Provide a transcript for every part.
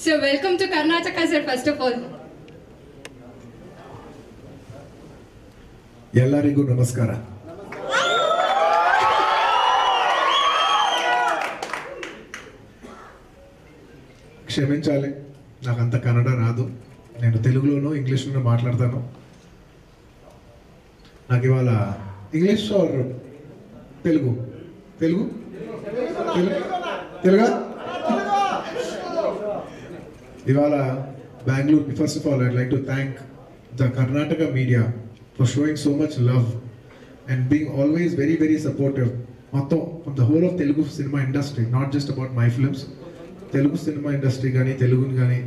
So welcome to Karnataka, sir, first of all. ಎಲ್ಲರಿಗೂ ನಮಸ್ಕಾರ. క్షమించాలి, నాకంత కన్నడ రాదు. నేను తెలుగులోనూ ఇంగ్లీష్లోనూ మాట్లాడతాను. నాకు ఇవాళ ఇంగ్లీష్ ఆర్ తెలుగు తెలుగు తెలుగా ఇవాళ Bengaluru. First of all I'd like to thank the Karnataka media for showing so much love and being always very very supportive of the whole of Telugu cinema industry, not just about my films. Telugu cinema industry gani Telugu gani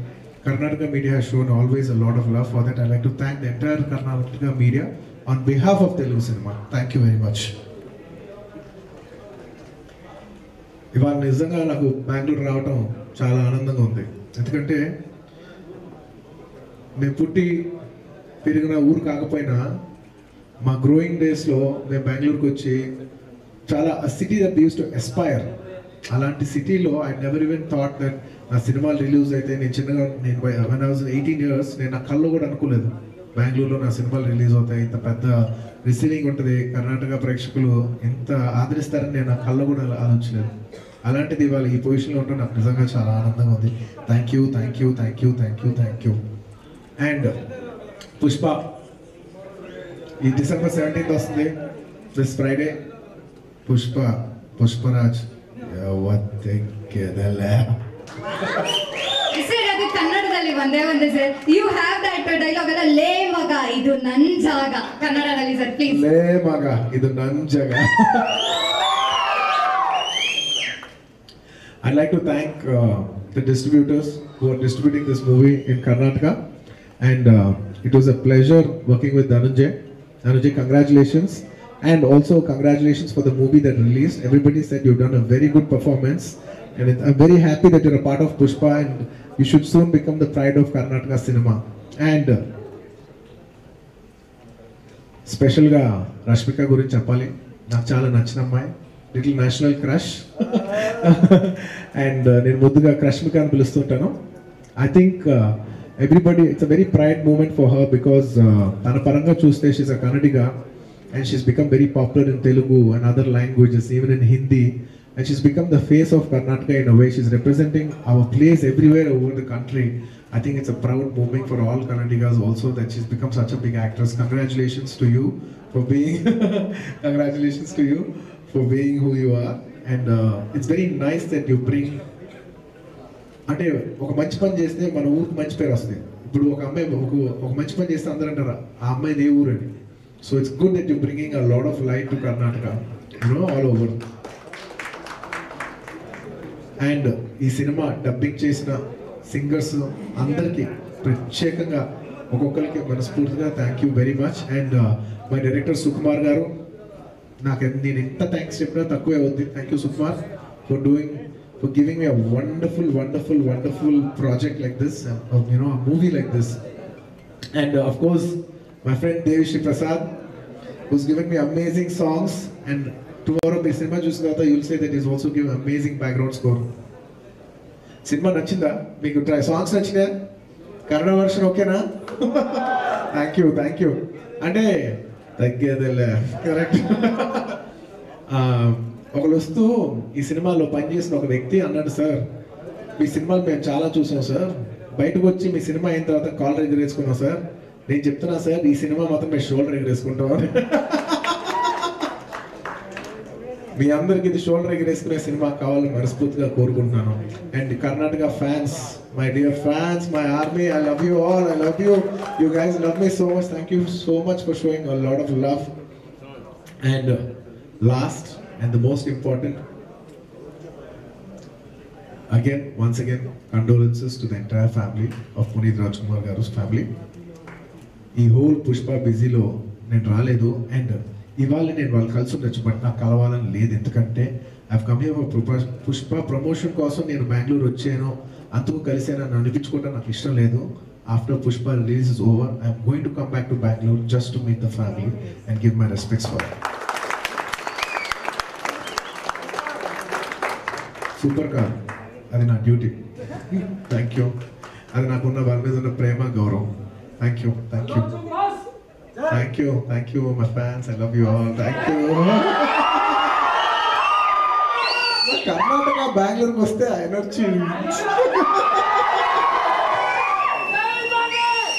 Karnataka media has shown always a lot of love. For that I like to thank the entire Karnataka media on behalf of Telugu cinema. Thank you very much. ఇవాళ నిజంగా నాకు బెంగళూరు రావటం చాలా ఆనందంగా ఉంది. ఎందుకంటే మేము పుట్టి పెరిగిన ఊరు కాకపోయినా మా గ్రోయింగ్ డేస్లో మేము బెంగళూరుకి వచ్చి చాలా city that use to Aspire. అలాంటి సిటీలో I never even thought that నా సినిమాలు రిలీజ్ అయితే నేను చిన్నగా when I was 18 years నేను నా కళ్ళు కూడా అనుకోలేదు బెంగళూరులో నా సినిమాలు రిలీజ్ అవుతాయి, ఇంత పెద్ద రిసీవింగ్ ఉంటుంది, కర్ణాటక ప్రేక్షకులు ఎంత ఆదరిస్తారని నేను నా కళ్ళు కూడా ఆలోచించలేదు. అలాంటిది ఇవాళ ఈ పొజిషన్లో ఉంటే నాకు నిజంగా చాలా ఆనందంగా ఉంది. Thank you thank you thank you thank you thank you. And Pushpa ఈ December 17th వస్తుంది, దిస్ ఫ్రైడే. పుష్పరాజ్ ಸರ್ ಅದು ಕನ್ನಡದಲ್ಲಿ ಒಂದೇ ಒಂದೇ sir. You have that dialogue ಅಲ್ಲ, ಲೇ ಮಗ ಇದು ನನ್ ಜಾಗ, ಕನ್ನಡದಲ್ಲಿ ಸರ್ ಪ್ಲೀಸ್. ಲೇ ಮಗ ಇದು ನನ್ ಜಾಗ. I'd like to thank the distributors who are distributing this movie in Karnataka, and it was a pleasure working with Dhananjay. Dhananjay, congratulations, and also congratulations for the movie that released. Everybody said you've done a very good performance, and I'm very happy that you're a part of Pushpa, and you should soon become the pride of Karnataka cinema. And special ga Rashmika gurinchi cheppali. నాకు చాలా నచ్చిన అమ్మాయి, little national crush. And నేను ముద్దుగా క్రష్మిక అని పిలుస్తుంటాను. I think everybody, it's a very pride moment for her because తన పరంగా చూస్తే she's a Kannadiga and she's become very popular in Telugu and other languages, even in Hindi, and she's become the face of Karnataka in a way. She's representing our place everywhere over the country. I think it's a proud moment for all Kannadigas also that she's become such a big actress. Congratulations to you for being congratulations to you for being who you are, and it's very nice that you bring, అంటే ఒక మంచి పని చేస్తే మన ఊరికి మంచి పేరు వస్తుంది. ఇప్పుడు ఒక అమ్మాయి ఒక మంచి పని చేస్తే అందరూ అంటారు ఆ అమ్మాయిది ఏ ఊరు అని. So it's good that you bringing a lot of light to Karnataka, all over. And ఈ సినిమా డబ్బింగ్ చేసిన సింగర్స్ అందరికీ ప్రత్యేకంగా ఒక్కొక్కరికి మనస్ఫూర్తిగా thank you very much. And my director Sukumar గారు, నేను ఎంత థ్యాంక్స్ చెప్పినా తక్కువే అవుద్ది. Thank you Sukumar for giving me a wonderful project like this, a movie like this. And of course my friend Devishri Prasad, who's given me amazing songs, and tomorrow my cinema chusina tarvata you'll say that he's also given amazing background score. Cinema nachinda meeku? Try songs nachina? Kannada version okay na? thank you ante taggedele correct. ఒకరు వస్తూ ఈ సినిమాలో పనిచేసిన ఒక వ్యక్తి అన్నాడు, sir మీ సినిమాలు మేము చాలా చూసాం సార్, బయటకు వచ్చి మీ సినిమా అయిన తర్వాత కాలర్ ఎగరేసుకున్నాం సార్. నేను చెప్తున్నా సార్ ఈ సినిమా మాత్రం మేము షోల్డర్ ఎగరేసుకుంటాం. మీ అందరికి ఇది షోల్డర్ ఎగరేసుకునే సినిమా కావాలని మనస్ఫూర్తిగా కోరుకుంటున్నాను. And Karnataka fans, my dear fans, my army, I love you all, I love you, you guys love me so much. Thank you so much for showing a lot of love. And last and the most important, once again condolences to the entire family of Puneeth Rajkumar garu's family. ఈ whole Pushpa బిజీలో నేను రాలేదు, and ఇవాళ నేను వాళ్ళు కలిసి ఉండొచ్చు, but నాకు కలవాలని లేదు. ఎందుకంటే I come here for Pushpa promotion కోసం నేను బెంగళూరు వచ్చాను, అందుకు కలిసాను అని అనిపించుకోవడం నాకు ఇష్టం లేదు. After Pushpa release is over, I am going to come back to Bangalore just to meet the family and give my respects for it. Super car, అది నా డ్యూటీ. Thank you. అది నాకున్న వాళ్ళ మీద ఉన్న ప్రేమ గౌరవం. Thank you. My fans, I love you all. Thank you. Karnataka బెంగళూరుకి వస్తే energy.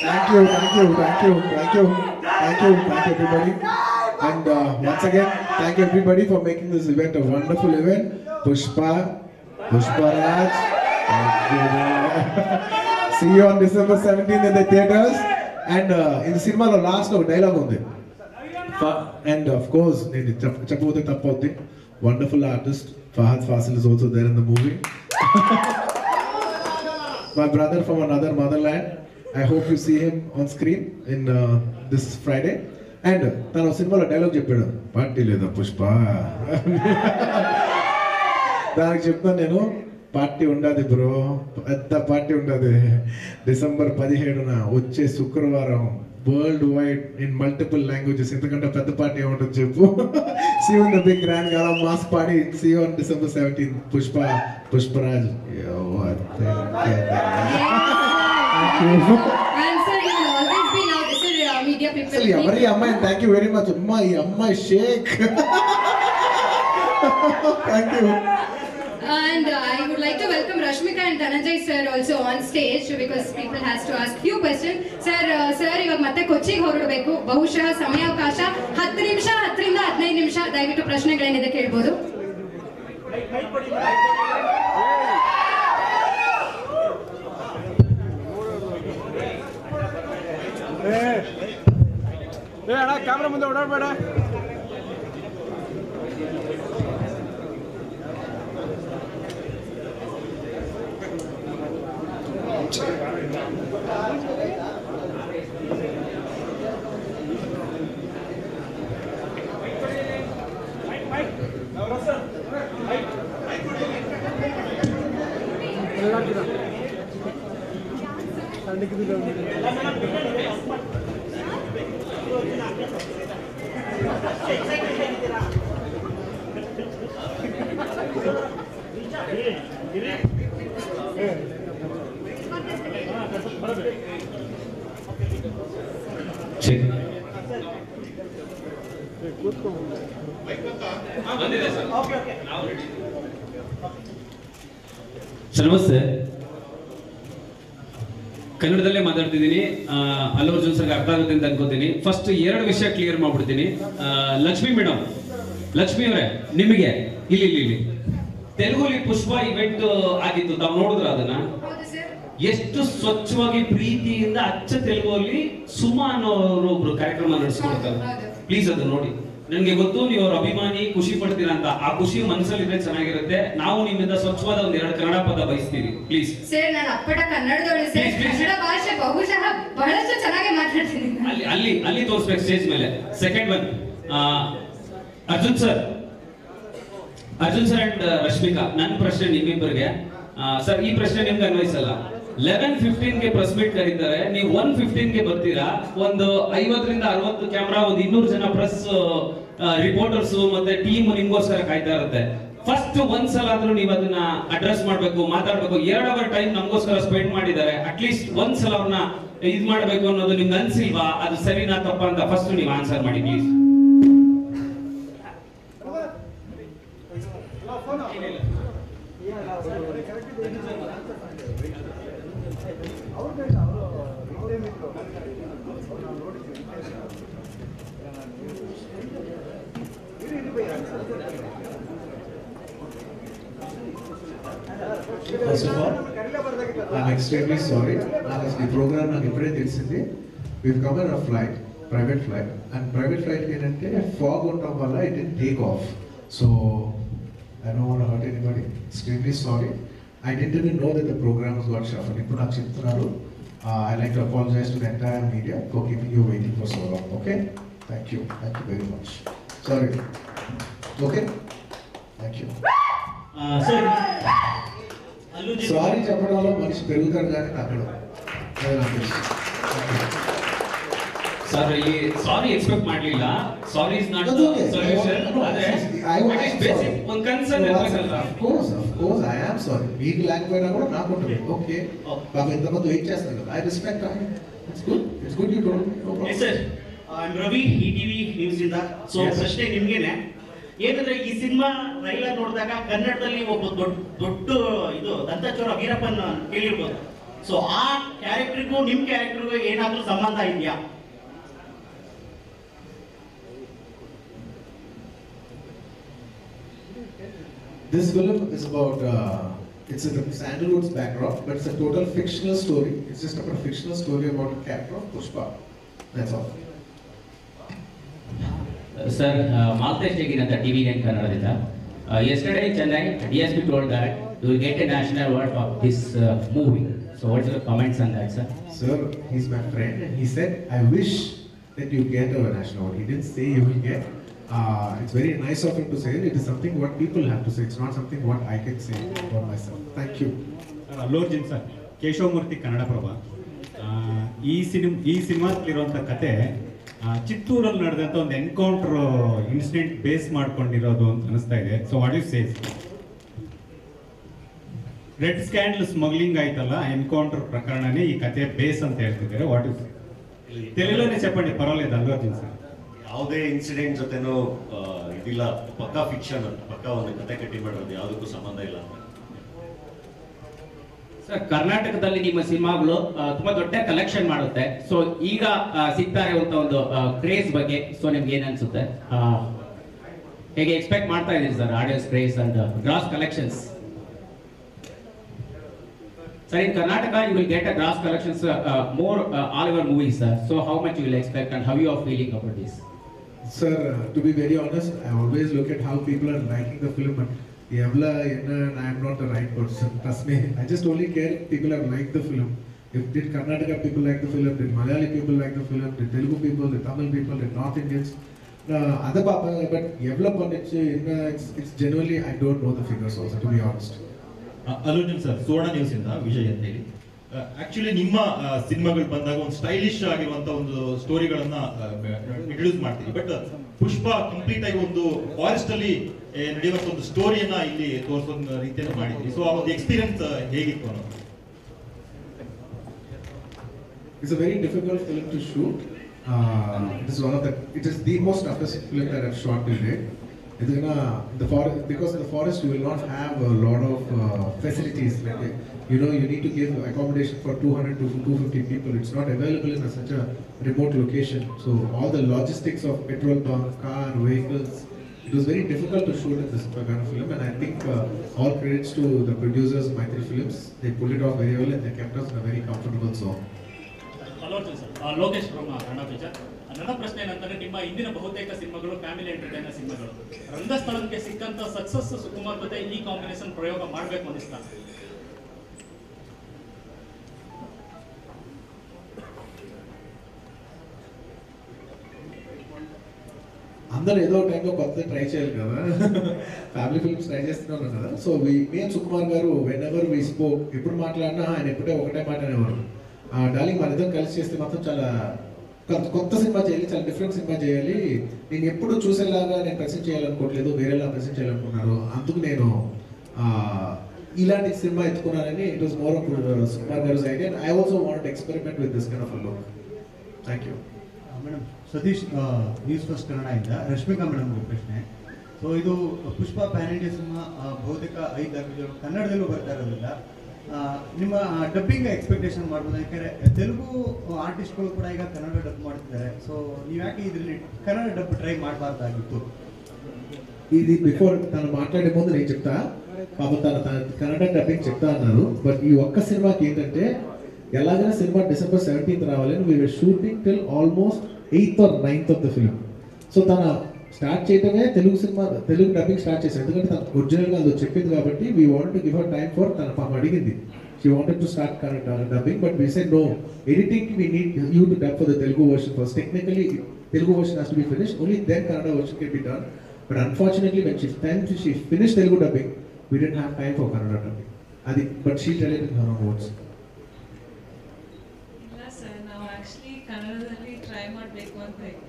Thank you everybody. And once again, thank you everybody for making this event a wonderful event. Pushparaj. See you on December 17th in the theaters. And in the cinema last dialogue on it. And of course, wonderful artist Fahad Fasil is also there in the movie. My brother from another motherland. I hope you see him on screen in this Friday. And tano cinema lo dialogue cheppadu, party leda Pushpa. Daniki cheptanu nenu, party undadi bro, pedda party undadi. December 17na వచ్చే శుక్రవారం world wide in multiple languages. Entakante pedda party untadu cheppu. See you in the big grand gala mass party. See you on December 17th. Pushparaj. Yo, what? And sir, you will always be now. This is media people. Actually, very Amma, and thank you very much. Amma Sheikh. Thank you. And I would like to welcome Rashmika and Dhananjay sir also on stage because people has to ask few questions. Sir, ಇವಾಗ ಮತ್ತೆ ಕೊಚ್ಚಿಗೆ ಹೊರಡಬೇಕು. ಬಹುಶಃ ಸಮಯಾವಕಾಶ 10 ನಿಮಿಷ 10ರಿಂದ 15 ನಿಮಿಷ. ದಯವಿಟ್ಟು ಪ್ರಶ್ನೆಗಳೇನಿದೆ ಕೇಳಬಹುದು. ಅಣ್ಣ ಕ್ಯಾಮ್ರಾ ಮುಂದೆ ಓಡಾಡಬೇಡ. ನಮಸ್ತೆ, ಕನ್ನಡದಲ್ಲೇ ಮಾತಾಡ್ತಿದ್ದೀನಿ. ಅಲ್ಲು ಅರ್ಜುನ್ ಸರ್ಗೆ ಅರ್ಥ ಆಗುತ್ತೆ ಅಂತ ಅನ್ಕೋತೀನಿ. ಫಸ್ಟ್ 2 ವಿಷಯ ಕ್ಲಿಯರ್ ಮಾಡ್ಬಿಡ್ತೀನಿ. ಲಕ್ಷ್ಮಿ ಮೇಡಮ್, ಲಕ್ಷ್ಮಿ ಅವರೇ, ನಿಮಗೆ ಇಲ್ಲಿ ತೆಲುಗುಲಿ ಪುಷ್ಪ ಇವೆಂಟ್ ಆಗಿತ್ತು, ತಾವು ನೋಡಿದ್ರ ಅದನ್ನ? ಎಷ್ಟು ಸ್ವಚ್ಛವಾಗಿ ಪ್ರೀತಿಯಿಂದ ಅಚ್ಚ ತೆಲುಗುಲಿ ಸುಮಾ ಅನ್ನೋರು ಒಬ್ರು ಕಾರ್ಯಕ್ರಮ ನಡೆಸ್ಕೊಡ್ತಾರೆ. ಪ್ಲೀಸ್ ಅದು ನೋಡಿ. ನನಗೆ ಗೊತ್ತು ನೀವು ಅವ್ರ ಅಭಿಮಾನಿ, ಖುಷಿ ಪಡ್ತೀರಾ ಅಂತ. ಆ ಖುಷಿ ಮನಸ್ಸಲ್ಲಿ ಇದ್ರೆ ಚೆನ್ನಾಗಿರುತ್ತೆ. ನಾವು ನಿಮ್ಮಿಂದ ಸ್ವಚ್ಛವಾದ 2 ಕನ್ನಡ ಪದ ಬಯಸ್ತೀವಿ. ಪ್ಲೀಸ್ ಸರ್, ನಾನು ಅಪ್ಪಟ ಕನ್ನಡದವಳು ಸರ್. ಕನ್ನಡ ಭಾಷೆ ಬಹುಶಃ ಬಹಳಷ್ಟು ಚೆನ್ನಾಗಿ ಮಾತಾಡ್ತೀನಿ. ಅಲ್ಲಿ ತೋರಿಸ್ಬೇಕು ಸ್ಟೇಜ್ ಮೇಲೆ. Second one, Arjun sir and Rashmika, ನನ್ನ ಪ್ರಶ್ನೆ ನಿಮ್ಮಿಬ್ಬರಿಗೆ. ಸರ್, ಈ ಪ್ರಶ್ನೆ ನಿಮ್ಗೆ ಅನ್ವಯಿಸಲ್ಲ. 11:15ಗೆ ಪ್ರೆಸ್ ಮೀಟ್ ಕರೀತಾರೆ, ನೀವು 1:15ಗೆ ಬರ್ತೀರಾ. ಒಂದು 50ರಿಂದ 60 ಕ್ಯಾಮ್ರಾ, ಒಂದು 200 ಜನ ಪ್ರೆಸ್ ರಿಪೋರ್ಟರ್ಸ್ ಮತ್ತೆ ಟೀಮ್ ನಿಮ್ಗೋಸ್ಕರ ಕಾಯ್ತಾ ಇರುತ್ತೆ. ಫಸ್ಟ್ ಒಂದ್ಸಲ ಆದ್ರೂ ನೀವು ಅದನ್ನ ಅಡ್ರೆಸ್ ಮಾಡ್ಬೇಕು, ಮಾತಾಡ್ಬೇಕು. 2 ಅವರ್ ಟೈಮ್ ನಮಗೋಸ್ಕರ ಸ್ಪೆಂಡ್ ಮಾಡಿದ್ದಾರೆ. ಅಟ್ಲೀಸ್ಟ್ ಒಂದ್ಸಲ ಅವ್ರನ್ನ ಇದ್ ಮಾಡ್ಬೇಕು ಅನ್ನೋದು ನಿಮ್ಗೆ ಅನ್ಸಿಲ್ವಾ? ಅದು ಸರಿನಾ ತಪ್ಪ ಅಂತ ಫಸ್ಟ್ ನೀವು ಆನ್ಸರ್ ಮಾಡಿ please. First of all, I'm extremely sorry. The program నాకు ఇప్పుడే తెలిసింది. We've come on a flight, private flight, and private flight ఏంటంటే fog ఉండడం వల్ల it didn't take off. So I don't want to hurt anybody. Extremely sorry. I didn't even know that the program was got shuffled. ఇప్పుడు నాకు చెప్తున్నారు. I'd like to apologize to the entire media for keeping you waiting for so long. Okay? Thank you very much. Sorry. Okay? Thank you. Sorry చెప్పడంలో మనిషి పెరుగుతాడు కానీ తగ్గడు. Sir ಈ ಸಾರಿ expect ಮಾಡ್ಲಿಲ್ಲ. ಸಾರಿ is not solution. ಒಂದು concern ಇರಬೇಕಲ್ಲ. Of course I am sorry. Big language ಕೂಡ నాకు ఉంటుంది. Okay. పాప ఇంతమంది వెయిట్ చేస్తారు కదా. I respect that. It's good you told me. No problem. Yes sir. I'm Ravi, ETV News ಇಂದ. ಸೊ ಪ್ರಶ್ನೆ ನಿಮ್ಗೇನೆ. ಏನಂದ್ರೆ ಈ ಸಿನಿಮಾ ಟ್ರೈಲರ್ ನೋಡಿದಾಗ ಕನ್ನಡದಲ್ಲಿ ಒಬ್ಬ ದೊಡ್ಡ ಇದು ದಂತಚೋರ ವೀರಪ್ಪನ್ ಕೇಳಿರ್ಬೋದು. ಸೊ ಆ ಕ್ಯಾರೆಕ್ಟರ್ಗೂ ನಿಮ್ ಕ್ಯಾರೆಕ್ಟರ್ಗೂ ಏನಾದ್ರೂ ಸಂಬಂಧ ಇದೆಯಾ? This film is about it's a Sandalwood's backdrop, but it's a total fictional story. It's just a fictional story about a character of Pushpa. That's all. Sir, Maltesh Teginanta TV9 Kannadadinda. Yesterday in Chennai, DSP told that you will get a national award for this movie. So what's your comments on that, sir? Sir, he's my friend and he said, I wish that you get a national award. He didn't say you will get. It's very nice of him to say it. It is something what people have to say. It's not something what I can say for myself. Thank you. Allu Arjun sir, Keshavamurthy Kannadaprabha. ಈ ಸಿನಿಮಾದಲ್ಲಿರುವಂಥ ಕತೆ ಚಿತ್ತೂರಲ್ಲಿ ನಡೆದಂಥ ಒಂದು encounter incident base ಮಾಡ್ಕೊಂಡಿರೋದು ಅಂತ ಅನಿಸ್ತಾ ಇದೆ. So what you says? Red scandal smuggling ಆಯ್ತಲ್ಲ, encounter ಪ್ರಕರಣನೇ ಈ ಕತೆ ಬೇಸ್ ಅಂತ ಹೇಳ್ತಿದ್ದಾರೆ. ವಾಟ್ ಯು ತೆಲುಗುಲೇ చెప్పండి, ಪರವಾಗಿಲ್ಲ. ಅಲ್ಲು ಅರ್ಜುನ್ ಸರ್, ಯಾವುದೇ ಇನ್ಸಿಡೆಂಟ್ ಜೊತೆನೂ ಇದಿಲ್ಲ, ಪಕ್ಕಾ ಫಿಕ್ಷನ್ ಅಂತ, ಪಕ್ಕಾ ಒಂದು ಕತೆ ಕಟ್ಟಿ ಮಾಡೋದು, ಯಾವುದಕ್ಕೂ ಸಂಬಂಧ ಇಲ್ಲ ಅಂತ. ಸರ್, ಕರ್ನಾಟಕದಲ್ಲಿ ನಿಮ್ಮ ಸಿನಿಮಾಗಳು ತುಂಬಾ ದೊಡ್ಡ ಕಲೆಕ್ಷನ್ ಮಾಡುತ್ತೆ. ಸೊ ಈಗ ಸಿಗ್ತಾ ಇರುವಂತ ಒಂದು ಕ್ರೇಜ್ ಬಗ್ಗೆ ಸೊ ನಿಮ್ಗೆ ಏನ್ ಅನ್ಸುತ್ತೆ? ಹೇಗೆ ಎಕ್ಸ್ಪೆಕ್ಟ್ ಮಾಡ್ತಾ ಇದ್ದೀರಿ sir audience craze and gross collections? Sir, in Karnataka, you will get a gross collections more all your movies, sir. So how much you will expect and how you are feeling about this? Sir, to be very honest, I always look at how people are liking the film. But I am not the right person. Trust me. I just only care if people have liked the film. If did Karnataka people like the film, did Malayali people like the film, did Telugu people, did Tamil people, did North Indians, other papa. But it's genuinely I don't know the figures also, to be honest. ಅಲ್ಲು Arjun sir, ಸುವರ್ಣ news ಇಂದ ವಿಜಯ್ ಅಂತ ಹೇಳಿ. Actually ನಿಮ್ಮ ಸಿನಿಮಾಗಳು ಬಂದಾಗ ಒಂದು stylish ಆಗಿರುವಂತ ಒಂದು ಸ್ಟೋರಿಗಳನ್ನ ಇಂಟ್ರೊಡ್ಯೂಸ್ ಮಾಡ್ತೀವಿ. ಬಟ್ ಪುಷ್ಪ ಕಂಪ್ಲೀಟ್ ಆಗಿ ಒಂದು ಫಾರೆಸ್ಟ್ ಅಲ್ಲಿ ನಡೆಯುವಂತ ಒಂದು ಸ್ಟೋರಿಯನ್ನ ಇಲ್ಲಿ ತೋರಿಸೋ ರೀತಿಯನ್ನು ಮಾಡಿದ್ರಿ. ಸೊ ಆ ಒಂದು ಎಕ್ಸ್ಪೀರಿಯನ್ಸ್ ಹೇಗಿತ್ತು ಅನ್ನೋದು? It's a very difficult film to shoot. It is the most toughest film that I've shot till date. Because in the forest you will not have a lot of facilities. Like, you need to give accommodation for 200 to 250 people. It's not available in such a remote location. So all the logistics of petrol pump, car, vehicles, it was very difficult to shoot in this kind of film. And I think all credits to the producers, Maitri Films. They pulled it off very well and they kept us in a very comfortable zone. Hello sir, Lokesh from Kannada Picture. ನನ್ನ ಪ್ರಶ್ನೆ ಏನಂತಂದ್ರೆ, ನಿಮ್ಮ ಇಂದಿನ ಬಹುತೇಕ ಸಿನಿಮಾಗಳು family entertainer ಸಿನಿಮಾಗಳು. ರಂಗಸ್ಥಳಕ್ಕೆ ಸಿಕ್ಕಂತ success Sukumar ಜೊತೆ ಈ ಕಾಂಬಿನೇಷನ್ ಪ್ರಯೋಗ ಮಾಡಬೇಕು ಅನಿಸ್ತಾ? అందరూ ఏదో టైంలో కొత్త ట్రై చేయాలి కదా, ఫ్యామిలీ ఫిల్మ్స్ ట్రై చేస్తున్నాను కదా. సో మేము సుకుమార్ గారు వెన్ ఎవర్ వి స్పోక్, ఎప్పుడు మాట్లాడినా ఆయన ఎప్పుడే ఒకటే మాట అనేవారు, డార్లింగ్ మన ఇద్దరం కలిసి చేస్తే మాత్రం చాలా కొత్త సినిమా చేయాలి, చాలా డిఫరెంట్ సినిమా చేయాలి, నేను ఎప్పుడు చూసేలాగా నేను ప్రెసెంట్ చేయాలనుకోవట్లేదు, వేరేలా ప్రెసెంట్ చేయాలనుకున్నారు, అందుకు నేను ఇలాంటి సినిమా ఎత్తుకున్నానని. It was more of Sukumar garu idea. I also want experiment with this kind of a look. Thank you madam. Satish, news first Kannada. Rashmika madam ಪ್ರಶ್ನೆ. ಸೊ ಇದು ಪುಷ್ಪ ಪ್ಯಾನ್ ಇಂಡಿಯಾ ಸಿನಿಮಾ ಬಹುತೇಕ 5 ಲ್ಯಾಂಗ್ವೇಜ್ ಕನ್ನಡದಲ್ಲೂ ಬರ್ತಾ ಇರೋದ್ರಿಂದ ನಿಮ್ಮ ಡಬ್ಬಿಂಗ್ ಎಕ್ಸ್ಪೆಕ್ಟೇಷನ್ ಮಾಡ್ಬೋದು. ಯಾಕಂದರೆ ತೆಲುಗು ಆರ್ಟಿಸ್ಟ್ಗಳು ಕೂಡ ಈಗ ಕನ್ನಡ ಡಬ್ ಮಾಡ್ತಿದ್ದಾರೆ. ಸೊ ನೀವು ಯಾಕೆ ಇದರಲ್ಲಿ ಕನ್ನಡ ಡಬ್ ಟ್ರೈ ಮಾಡಬಾರ್ದಾಗಿತ್ತು? ఇది బిఫోర్ తను మాట్లాడే ముందు నేను చెప్తా, పాప తన కన్నడ డబ్బింగ్ చెప్తా అన్నారు. బట్ ఈ ఒక్క సినిమాకి ఏంటంటే ఎలాగైనా సినిమా December 17th రావాలని we were shooting till almost 8th or 9th of the film. So తన స్టార్ట్ చేయటమే తెలుగు డబ్బింగ్ స్టార్ట్ చేశారు. ఎందుకంటే తన ఒరిజినల్గా అది చెప్పింది కాబట్టి we want to give her time for, తన పాప అడిగింది, she wanted to start correct dubbing. But we said no, editing we need you to dub for the Telugu version first. Technically Telugu version has to be finished, only then Kannada version can be done. But unfortunately, when she finished Telugu dubbing, we didn't have time for Kannada dubbing. But she tell it in her own words. ಇಲ್ಲ sir, ನಾವು actually ಕನ್ನಡದಲ್ಲಿ try ಮಾಡಬೇಕು ಅಂತ ಇದೆ.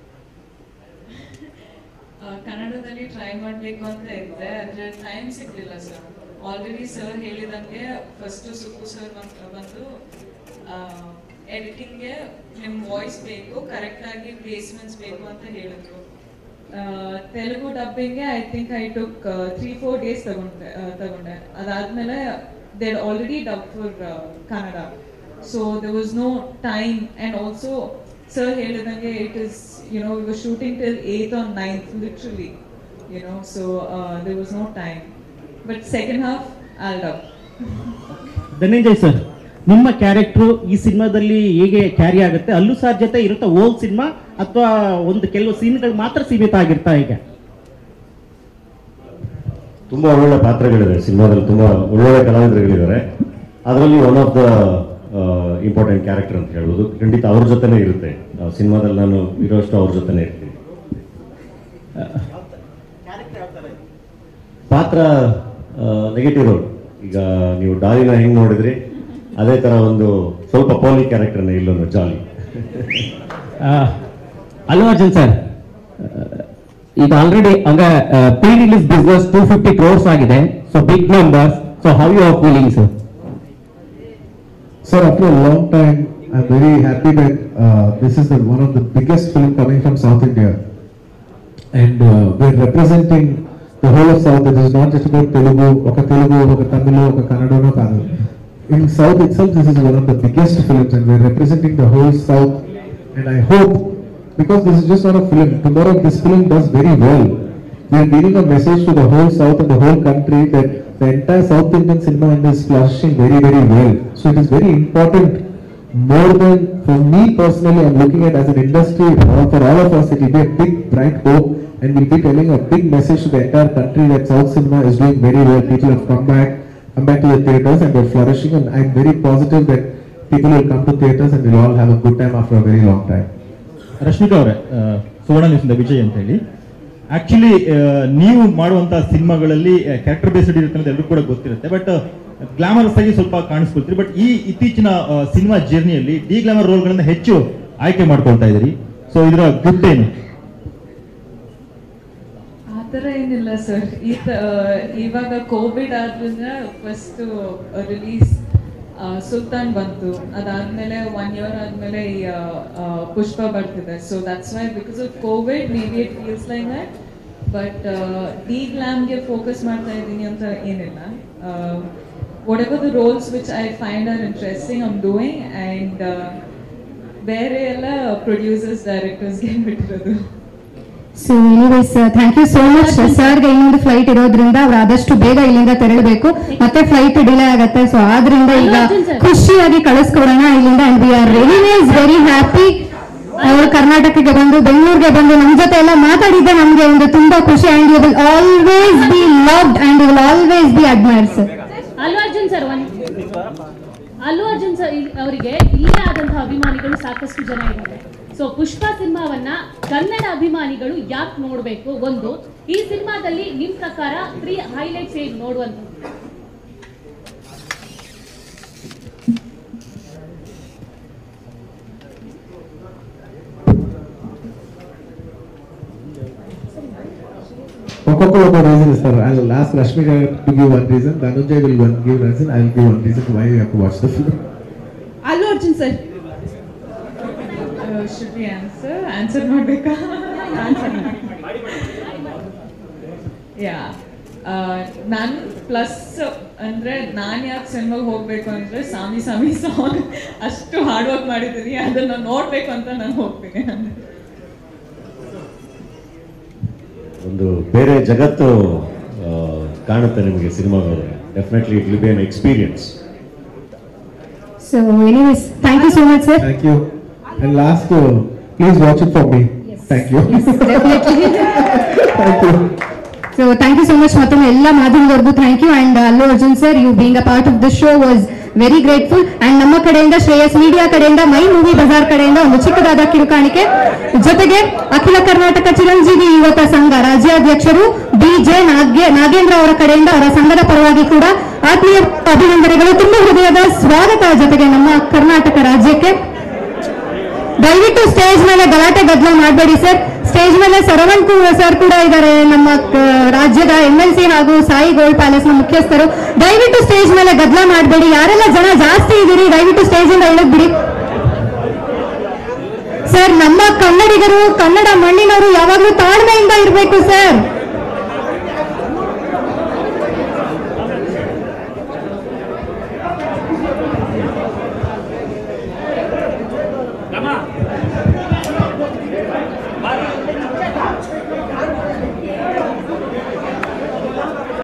ಕನ್ನಡದಲ್ಲಿ try ಮಾಡಬೇಕು ಅಂತ ಇದ್ದೆ, ಆದರೆ ಟೈಮ್ ಸಿಗಲಿಲ್ಲ ಸರ್. ಆಲ್ರೆಡಿ ಸರ್ ಹೇಳಿದಂಗೆ ಫಸ್ಟ್ ಸುಕ್ಕು ಸರ್ ಬಂದು ಎಡಿಟಿಂಗ್ಗೆ ನಿಮ್ಮ ವಾಯ್ಸ್ ಬೇಕು, ಕರೆಕ್ಟಾಗಿ ಪ್ಲೇಸ್ಮೆಂಟ್ಸ್ ಬೇಕು ಅಂತ ಹೇಳಿದ್ರು. ತೆಲುಗು ಡಬ್ಬಿಂಗ್ಗೆ I think I took 3-4 days ತಗೊಂಡೆ. ಅದಾದ್ಮೇಲೆ they already dub for Kannada, so there was no time. And also sir ಹೇಳಿದಂಗೆ it is, we were shooting till 8th or 9th literally, so there was no time, but second half I'll dub. Dhananjay sir, ನಿಮ್ಮ character ಈ ಸಿನಿಮಾದಲ್ಲಿ ಹೇಗೆ carry ಆಗುತ್ತೆ? ಅಲ್ಲೂ sir ಜೊತೆ ಇರುತ್ತಾ hole cinema, ಅಥವಾ ಒಂದು ಕೆಲವು ಸೀನ್ಗಳು ಮಾತ್ರ ಸೀಮಿತ ಆಗಿರ್ತಾ? ಈಗ ತುಂಬಾ ಒಳ್ಳೊಳ್ಳೆ ಪಾತ್ರಗಳಿದೆ ಸಿನಿಮಾದಲ್ಲಿ, ತುಂಬಾ ಒಳ್ಳೊಳ್ಳೆ ಕಲಾವಿದರುಗಳಿದ್ದಾರೆ. ಅದರಲ್ಲಿ one of the important character ಅಂತ ಹೇಳ್ಬೋದು. ಖಂಡಿತ ಅವ್ರ ಜೊತೆನೇ ಇರುತ್ತೆ ಸಿನಿಮಾದಲ್ಲಿ, ನಾನು ಇರೋಷ್ಟು ಅವ್ರ ಜೊತೆನೇ ಇರ್ತೀನಿ. ಪಾತ್ರ ನೆಗೆಟಿವ್ ರೋಲ್. ಈಗ ನೀವು ಡಾಲಿನ ಹೆಂಗ್ ನೋಡಿದ್ರಿ, ಅದೇ ತರ ಒಂದು ಸ್ವಲ್ಪ ಪೋಲಿ ಕ್ಯಾರೆಕ್ಟರ್ನ ಇಲ್ಲೊಂದು ಜಾಲಿ. ಅಲ್ಲು ಅರ್ಜುನ್ ಸರ್, ಈಗ ಆಲ್ರೆಡಿ ಹಂಗ ಪ್ರೀ ರಿಲೀಸ್ ಬಿಸ್ನೆಸ್ 250 crores ಆಗಿದೆ, so big numbers. So how you are feeling sir? Sir, after a long time, I'm very happy that this is one of the biggest film coming from South India, and we're representing the whole of South. It is not just about Telugu, oka Tamil, oka Kannada, no kaadu. In South itself, this is one of the biggest films, and we're representing the whole South. And I hope, because this is just not a film, tomorrow this film does very well. We are giving a message to the whole South and the whole country that the entire South Indian cinema is flourishing very, very well. So it is very important. More than for me personally, I'm looking at as an industry, for all of us, it will be a big, bright hope, and we'll be telling a big message to the entire country that South cinema is doing very well. People have come back to the theaters and they're flourishing, and I'm very positive that people will come to theaters and we'll all have a good time after a very long time. Rashmika ಅವರೇ, ಸುವರ್ಣ ನ್ಯೂಸ್ನಿಂದ ವಿಜಯ್ ಅಂತ ಹೇಳಿ. Actually ನೀವು ಮಾಡುವಂತಹ ಸಿನಿಮಾಗಳಲ್ಲಿ character based ಇರುತ್ತೆ ಅಂತ ಎಲ್ಲರೂ ಕೂಡ ಗೊತ್ತಿರುತ್ತೆ, ಬಟ್ ಗ್ಲಾಮರಸ್ ಆಗಿ ಸ್ವಲ್ಪ ಕಾಣಿಸ್ಕೊಳ್ತೀರಿ. ಬಟ್ ಈ ಇತ್ತೀಚಿನ ಸಿನಿಮಾ ಜರ್ನಿಯಲ್ಲಿ ಡಿ ಗ್ಲಾಮರ್ ರೋಲ್ಗಳನ್ನ ಹೆಚ್ಚು ಆಯ್ಕೆ ಮಾಡ್ಕೊಳ್ತಾ ಇದ್ದೀರಿ. ಸೊ ಇದರ ಗುಡ್ ಏನು? ಆತರ ಏನಿಲ್ಲ ಸರ್. ಇವಾಗ ಕೋವಿಡ್ ಆದ್ರಿಂದ ಫಸ್ಟ್ ರಿಲೀಸ್ ಸುಲ್ತಾನ್ ಬಂತು, ಅದಾದ್ಮೇಲೆ 1 year ಆದ್ಮೇಲೆ ಈ ಪುಷ್ಪ ಬರ್ತಿದೆ. So that's why because of covid may be it feels like that. But ಡಿ ಗ್ಲಾಮ್ಗೆ ಫೋಕಸ್ ಮಾಡ್ತಾ ಇದ್ದೀನಿ ಅಂತ ಏನಿಲ್ಲ. whatever the roles which I find are interesting, I'm doing, and ಬೇರೆ ಎಲ್ಲ ಪ್ರೊಡ್ಯೂಸರ್ಸ್ ಡೈರೆಕ್ಟರ್ಸ್ ಗೆ ಬಿಟ್ಟಿರೋದು. So anyways thank you so much. ಸರ್ಗೆ ಇನ್ನೊಂದು ಫ್ಲೈಟ್ ಇರೋದ್ರಿಂದ ಅವ್ರು ಆದಷ್ಟು ಬೇಗ ಇಲ್ಲಿಂದ ತೆರಳಬೇಕು, ಮತ್ತೆ ಫ್ಲೈಟ್ ಡಿಲೇ ಆಗತ್ತೆ. ಸೊ ಆದ್ರಿಂದ ಈಗ ಖುಷಿಯಾಗಿ ಕಳಿಸ್ಕೊಡೋಣ ಇಲ್ಲಿಂದ. And we are anyways very happy. ಅವರು ಕರ್ನಾಟಕಕ್ಕೆ ಬಂದು ಬೆಂಗಳೂರಿಗೆ ಬಂದು ನಮ್ಮ ಜೊತೆ ಎಲ್ಲ ಮಾತಾಡಿದ್ದೆ ನಮ್ಗೆ ಒಂದು ತುಂಬಾ ಖುಷಿ. And you will always be loved and you will always be admired sir. Allu Arjun sir ಅವರಿಗೆ ಇಲ್ಲೇ ಆದಂತಹ ಅಭಿಮಾನಿಗಳು ಸಾಕಷ್ಟು ಜನ ಇದ್ದಾರೆ. ಸೊ ಪುಷ್ಪ ಸಿನಿಮಾವನ್ನ ಕನ್ನಡ ಅಭಿಮಾನಿಗಳು ಯಾಕೆ ನೋಡ್ಬೇಕು? ಒಂದು, ಈ ಸಿನಿಮಾದಲ್ಲಿ ನಿಮ್ ಪ್ರಕಾರ 3 highlights ಏನು ನೋಡುವಂತ? One reason, sir. I'll ask Rashmika to give one reason. Dhananjay will give reason. I'll give one reason why you have to watch the film. Allu Arjun sir. Should we answer ಮಾಡ್ಬೇಕಾ? ಯಾ, ನಾನು plus ಅಂದ್ರೆ ನಾನು ಯಾಕೆ ಸಿನಿಮಾಗೆ ಹೋಗ್ಬೇಕು ಅಂದ್ರೆ ಸಾಮಿ song ಅಷ್ಟು hard work ಮಾಡಿದ್ದೀನಿ, ಅದನ್ನ ನೋಡ್ಬೇಕು ಅಂತ ನಾನು ಹೋಗ್ತೀನಿ. ಒಂದು ಬೇರೆ ಜಗತ್ತು ಕಾಣುತ್ತೆ ನಿಮಗೆ ಸಿನಿಮಾಗಳು. Definitely it will be an experience. So anyways, thank you so much sir. Thank you. And last, please watch it for me. Yes. Thank you. Yes, definitely. Thank you. So thank you so much ಮತ್ತೊಮ್ಮೆ ಎಲ್ಲ ಮಾಧ್ಯಮದವರೆಗೂ thank you. And Allu Arjun sir, you being a part of the show was very grateful. And ನಮ್ಮ ಕಡೆಯಿಂದ, Shreyas media ಕಡೆಯಿಂದ, ಮೈ movie Bazaar ಕಡೆಯಿಂದ ಒಂದು ಚಿಕ್ಕದಾದ ಕಿರುಕಾಣಿಕೆ. ಜೊತೆಗೆ ಅಖಿಲ ಕರ್ನಾಟಕ ಚಿರಂಜೀವಿ ಯುವಕ ಸಂಘ ರಾಜ್ಯಾಧ್ಯಕ್ಷರು BJ ನಾಗೇಂದ್ರ ಅವರ ಕಡೆಯಿಂದ ಅವರ ಸಂಘದ ಪರವಾಗಿ ಕೂಡ ಆತ್ಮೀಯ ಅಭಿನಂದನೆಗಳು, ತುಂಬ ಹೃದಯದ ಸ್ವಾಗತ. ಜೊತೆಗೆ ನಮ್ಮ ಕರ್ನಾಟಕ ರಾಜ್ಯಕ್ಕೆ ದಯವಿಟ್ಟು ಸ್ಟೇಜ್ ಮೇಲೆ ಗಲಾಟೆ ಗದ್ದಲ ಮಾಡಬೇಡಿ ಸರ್. ಸ್ಟೇಜ್ ಮೇಲೆ ಸರವಣ್ ಸರ್ ಕೂಡ ಇದ್ದಾರೆ, ನಮ್ಮ ರಾಜ್ಯದ MLC ಹಾಗೂ ಸಾಯಿ ಗೋಲ್ಡ್ ಪ್ಯಾಲೇಸ್ ನ ಮುಖ್ಯಸ್ಥರು. ದಯವಿಟ್ಟು ಸ್ಟೇಜ್ ಮೇಲೆ ಗದ್ದಲ ಮಾಡಬೇಡಿ. ಯಾರೆಲ್ಲ ಜನ ಜಾಸ್ತಿ ಇದ್ದೀರಿ ದಯವಿಟ್ಟು ಸ್ಟೇಜ್ ಇಂದ ಇಳಿದ್ಬಿಡಿ ಸರ್. ನಮ್ಮ ಕನ್ನಡಿಗರು, ಕನ್ನಡ ಮಣ್ಣಿನವರು ಯಾವಾಗ್ಲೂ ತಾಳ್ಮೆಯಿಂದ ಇರಬೇಕು ಸರ್.